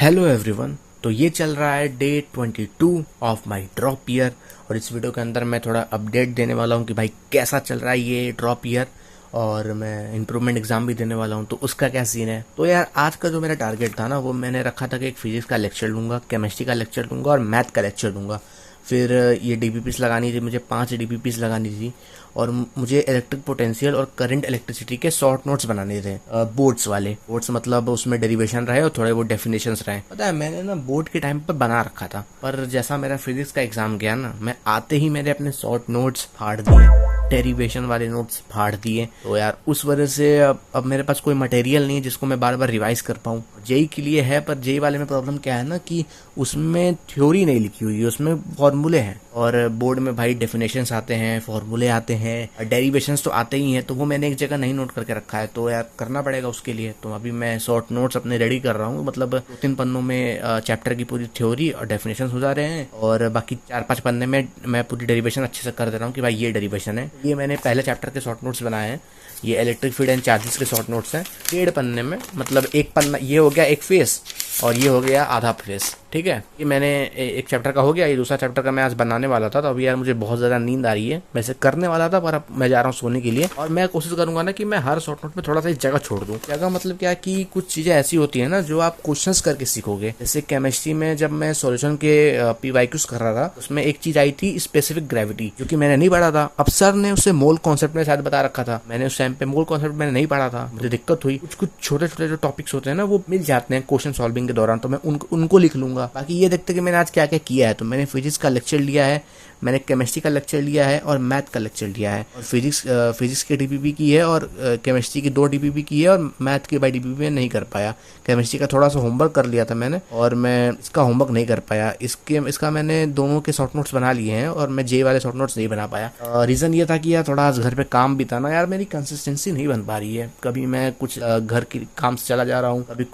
Hello everyone. तो ये चल रहा है day 22 of my drop year और इस वीडियो के अंदर मैं थोड़ा अपडेट देने वाला हूँ कि भाई कैसा चल रहा है ये ड्रॉप ईयर। और मैं इम्प्रूवमेंट एग्जाम भी देने वाला हूँ तो उसका क्या सीन है। तो यार आज का जो मेरा टारगेट था ना वो मैंने रखा था कि एक फिजिक्स का लेक्चर लूँगा, केमिस्ट्री का लेक्चर लूँगा और मैथ का लेक्चर लूँगा। फिर ये डीपीपीस लगानी थी, मुझे 5 डीपीपीस लगानी थी और मुझे इलेक्ट्रिक पोटेंशियल और करंट इलेक्ट्रिसिटी के शॉर्ट नोट्स बनाने थे, बोर्ड्स वाले। बोर्ड्स मतलब उसमें डेरिवेशन रहे और थोड़े वो डेफिनेशंस रहे। पता है मैंने ना बोर्ड के टाइम पर बना रखा था, पर जैसा मेरा फिजिक्स का एग्जाम गया ना, मैं आते ही मैंने अपने शॉर्ट नोट्स फाड़ दिए, डेरिवेशन वाले नोट्स फाड़ दिए। तो यार उस वजह से अब मेरे पास कोई मटेरियल नहीं है जिसको मैं बार बार रिवाइज कर पाऊँ। जेई के लिए है, पर जेई वाले में प्रॉब्लम क्या है ना कि उसमें थ्योरी नहीं लिखी हुई है, उसमें फॉर्मूले हैं और बोर्ड में भाई डेफिनेशंस आते हैं, फॉर्मूले आते हैं, डेरिवेशंस तो आते ही हैं। तो वो मैंने एक जगह नहीं नोट करके रखा है, तो यार करना पड़ेगा उसके लिए। तो अभी मैं शॉर्ट नोट्स अपने रेडी कर रहा हूँ, मतलब 2-3 पन्नों में चैप्टर की पूरी थ्योरी और डेफिनेशंस हो जा रहे हैं और बाकी 4-5 पन्ने में मैं पूरी डेरिवेशन अच्छे से कर दे रहा हूँ कि भाई ये डेरिवेशन है। ये मैंने पहले चैप्टर के शॉर्ट नोट्स बनाए हैं, ये इलेक्ट्रिक फील्ड एंड चार्जेस के शॉर्ट नोट्स हैं। 1.5 पन्ने में, मतलब एक पन्ना ये हो गया एक फेस और ये हो गया आधा फेस, ठीक है। ये मैंने एक चैप्टर का हो गया, ये दूसरा चैप्टर का मैं आज बनाने वाला था। तो अभी यार मुझे बहुत ज़्यादा नींद आ रही है, वैसे करने वाला था पर अब मैं जा रहा हूँ सोने के लिए। और मैं कोशिश करूंगा ना कि मैं हर शॉर्ट नोट में थोड़ा सा जगह छोड़ दूँ। जगह मतलब क्या कि कुछ चीज़ें ऐसी होती है ना जो आप क्वेश्चंस करके सीखोगे। जैसे केमिस्ट्री में जब मैं सॉल्यूशन के पीवाईक्यूज कर रहा था, उसमें एक चीज़ आई थी स्पेसिफिक ग्रेविटी, जो कि मैंने नहीं पढ़ा था। अब सर ने उसे मोल कॉन्सेप्ट में शायद बता रखा था, मैंने उस टाइम पे मोल कॉन्सेप्ट मैंने नहीं पढ़ा था, मुझे दिक्कत हुई। कुछ छोटे छोटे जो टॉपिक्स होते हैं ना वो मिल जाते हैं क्वेश्चन सॉल्विंग के दौरान, तो मैं उनको लिख लूंगा। बाकी ये देखते कि मैंने आज क्या क्या किया है। तो मैंने फिजिक्स का लेक्चर लिया है, मैंने केमिस्ट्री का लेक्चर लिया है और मैथ का लेक्चर लिया है। और फिजिक्स की डीपीपी की है और केमिस्ट्री की 2 डीपीपी की है और मैथ की बाई डीपीपी में नहीं कर पाया। केमिस्ट्री का थोड़ा सा होमवर्क कर लिया था मैंने और मैं इसका होमवर्क नहीं कर पाया। इसका मैंने दोनों के शॉर्ट नोट्स बना लिए हैं और मैं जे वाले शॉर्ट नोट्स नहीं बना पाया। रीज़न ये था कि यार थोड़ा आज घर पे काम भी था ना यार, मेरी कंसिस्टेंसी नहीं बन पा रही है। कभी मैं कुछ घर के काम से चला जा रहा हूँ, कभी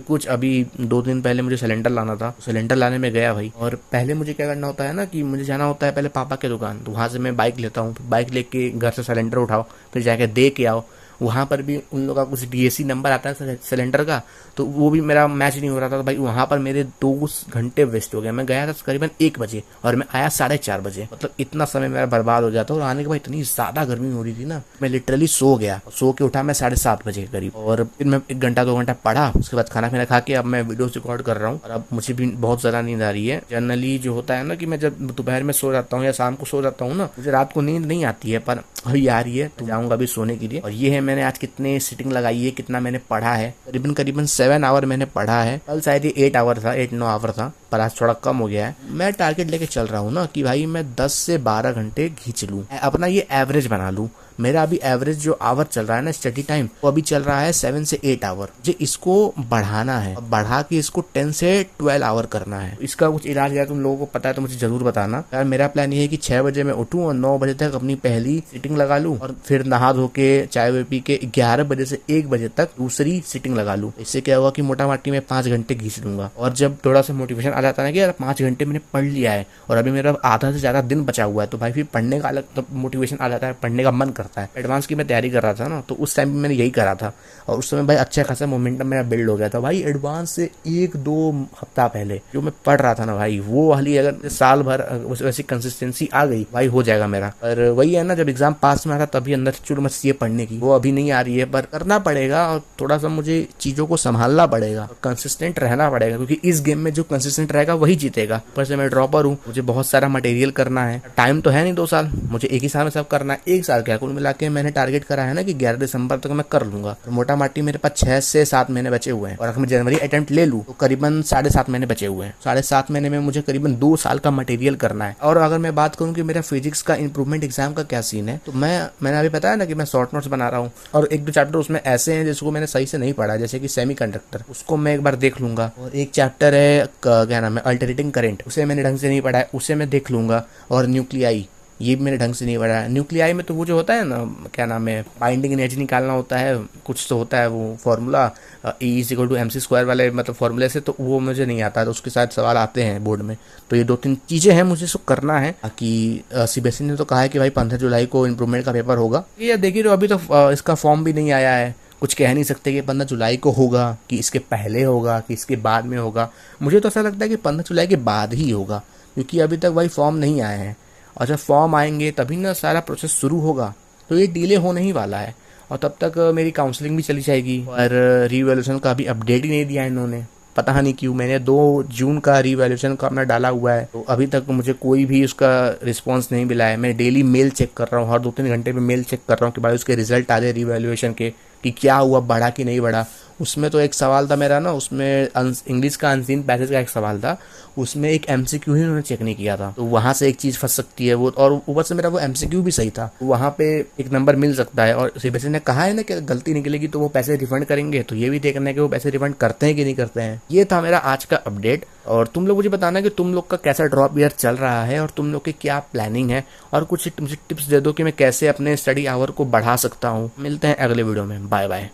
कुछ। अभी 2 दिन पहले मुझे सिलेंडर लाना था, सिलेंडर लाने में गया भाई। और पहले मुझे क्या करना होता है ना कि मुझे जाना होता है पहले पापा के दुकान, तो वहाँ से मैं बाइक लेता हूँ, बाइक लेके घर से सिलेंडर उठाओ, फिर जाके दे के आओ। वहाँ पर भी उन लोगों का कुछ डीएसी नंबर आता है सिलेंडर का, तो वो भी मेरा मैच नहीं हो रहा था। तो भाई वहाँ पर मेरे 2 घंटे वेस्ट हो गए। मैं गया था करीबन 1 बजे और मैं आया 4:30 बजे, मतलब इतना समय मेरा बर्बाद हो जाता। और आने के बाद इतनी ज़्यादा गर्मी हो रही थी ना, मैं लिटरली सो गया। सो के उठा मैं 7:30 बजे करीब, और फिर मैं 1 घंटा 2 घंटा पढ़ा। उसके बाद खाना पीना खा के अब मैं वीडियोस रिकॉर्ड कर रहा हूँ और अब मुझे भी बहुत ज़्यादा नींद आ रही है। जनरली जो होता है ना कि मैं जब दोपहर में सो जाता हूँ या शाम को सो जाता हूँ ना, मुझे रात को नींद नहीं आती है, पर अभी आ रही है तो जाऊँगा अभी सोने के लिए। और ये है मैंने आज कितने सिटिंग लगाई है, कितना मैंने पढ़ा है। करीबन 7 आवर मैंने पढ़ा है। कल शायद ये 8 आवर था, 8-9 आवर था, पर आज थोड़ा कम हो गया है। मैं टारगेट लेके चल रहा हूँ ना कि भाई मैं 10 से 12 घंटे खींच लूँ, अपना ये एवरेज बना लूँ। मेरा अभी एवरेज जो आवर चल रहा है ना स्टडी टाइम, वो अभी चल रहा है 7 से 8 आवर। मुझे इसको बढ़ाना है, बढ़ा के इसको 10 से 12 आवर करना है। इसका कुछ इलाज है तुम लोगों को पता है तो मुझे जरूर बताना यार। मेरा प्लान ये है कि 6 बजे मैं उठूं और 9 बजे तक अपनी पहली सिटिंग लगा लूं और फिर नहा धो के चाय वे पी के 11 बजे से 1 बजे तक दूसरी सिटिंग लगा लूं। इससे क्या होगा कि मोटा माटी में 5 घंटे खींच लूंगा। और जब थोड़ा सा मोटिवेशन आ जाता है ना कि यार 5 घंटे मैंने पढ़ लिया है और अभी मेरा आधा से ज्यादा दिन बचा हुआ है, तो भाई फिर पढ़ने का अलग मोटिवेशन आ जाता है, पढ़ने का मन करता है। एडवांस की मैं तैयारी कर रहा था ना, तो उस टाइम भी मैंने यही करा था और उस समय भाई अच्छा खासा मोमेंटम मेरा बिल्ड हो गया था भाई। एडवांस से 1-2 हफ्ता पहले जो मैं पढ़ रहा था ना भाई, वो वाली अगर साल भर वैसी कंसिस्टेंसी आ गई भाई हो जाएगा मेरा। पर वही है ना, जब एग्जाम पास में आता तभी अंदर चुड़ मच ये पढ़ने की, वो अभी नहीं आ रही है, पर करना पड़ेगा और थोड़ा सा मुझे चीजों को संभालना पड़ेगा, कंसिस्टेंट रहना पड़ेगा, क्योंकि इस गेम में जो कंसिस्टेंट रहेगा वही जीतेगा। ऊपर से मैं ड्रॉपर हूँ, मुझे बहुत सारा मटेरियल करना है, टाइम तो है नहीं 2 साल, मुझे एक ही साल में सब करना है। 1 साल क्या, कुल मिला के मैंने टारगेट करा है ना कि 11 दिसंबर तक मैं कर लूंगा। तो मोटा माटी मेरे पास 6 से 7 महीने बचे हुए हैं और अगर मैं जनवरी अटेम्प्ट ले लूं तो करीबन 7.5 महीने बचे हुए हैं। 7.5 महीने में मुझे करीबन 2 साल का मटेरियल करना है। और अगर मैं बात करूं कि मेरा फिजिक्स का इंप्रूवमेंट एग्जाम का क्या सीन है, तो मैंने अभी बताया ना कि मैं शॉर्ट नोट्स बना रहा हूँ और 1-2 चैप्टर उसमें ऐसे हैं जिसको मैंने सही से नहीं पढ़ा, जैसे कि सेमीकंडक्टर, उसको मैं एक बार देख लूंगा। और एक चैप्टर है क्या नाम है, अल्टरनेटिंग करंट, उसे मैंने ढंग से नहीं पढ़ा है, उसे मैं देख लूंगा। और न्यूक्लियाई, ये भी मैंने ढंग से नहीं पढ़ा है। न्यूक्लियाई में तो वो जो होता है ना, क्या नाम है, बाइंडिंग एनर्जी निकालना होता है, कुछ तो होता है वो फॉर्मूला E=mc² वाले मतलब फॉर्मूले से, तो वो मुझे नहीं आता है, तो उसके साथ सवाल आते हैं बोर्ड में। तो ये 2-3 चीज़ें हैं मुझे सब करना है। बाकी सीबीएसई ने तो कहा है कि भाई 15 जुलाई को इम्प्रूवमेंट का पेपर होगा। ये देखिए, तो अभी तो इसका फॉर्म भी नहीं आया है, कुछ कह नहीं सकते कि 15 जुलाई को होगा, कि इसके पहले होगा, कि इसके बाद में होगा। मुझे तो ऐसा लगता है कि 15 जुलाई के बाद ही होगा, क्योंकि अभी तक वही फॉर्म नहीं आए हैं, और जब फॉर्म आएंगे तभी ना सारा प्रोसेस शुरू होगा। तो ये डिले होने ही वाला है, और तब तक मेरी काउंसलिंग भी चली जाएगी। और रीवैल्यूएशन का अभी अपडेट ही नहीं दिया इन्होंने, पता नहीं क्यों। मैंने 2 जून का रीवैल्यूएशन का अपना डाला हुआ है, तो अभी तक मुझे कोई भी उसका रिस्पांस नहीं मिला है। मैं डेली मेल चेक कर रहा हूँ, हर 2-3 घंटे में मेल चेक कर रहा हूँ कि भाई उसके रिजल्ट आ जाए रीवैल्यूएशन के, कि क्या हुआ, बढ़ा कि नहीं बढ़ा। उसमें तो एक सवाल था मेरा ना, उसमें इंग्लिश का अनसीन पैसेज का एक सवाल था, उसमें एक एमसीक्यू ही उन्होंने चेक नहीं किया था, तो वहां से एक चीज फंस सकती है वो। और ऊपर से मेरा वो एमसीक्यू भी सही था, वहां पे एक नंबर मिल सकता है। और सीबीएसई ने कहा है ना कि गलती निकलेगी तो वो पैसे रिफंड करेंगे, तो ये भी देखना है कि वो पैसे रिफंड करते हैं कि नहीं करते हैं। ये था मेरा आज का अपडेट, और तुम लोग मुझे बताना कि तुम लोग का कैसा ड्रॉप ईयर चल रहा है, और तुम लोग की क्या प्लानिंग है, और कुछ मुझे टिप्स दे दो कि मैं कैसे अपने स्टडी आवर को बढ़ा सकता हूँ। मिलते हैं अगले वीडियो में, बाय बाय।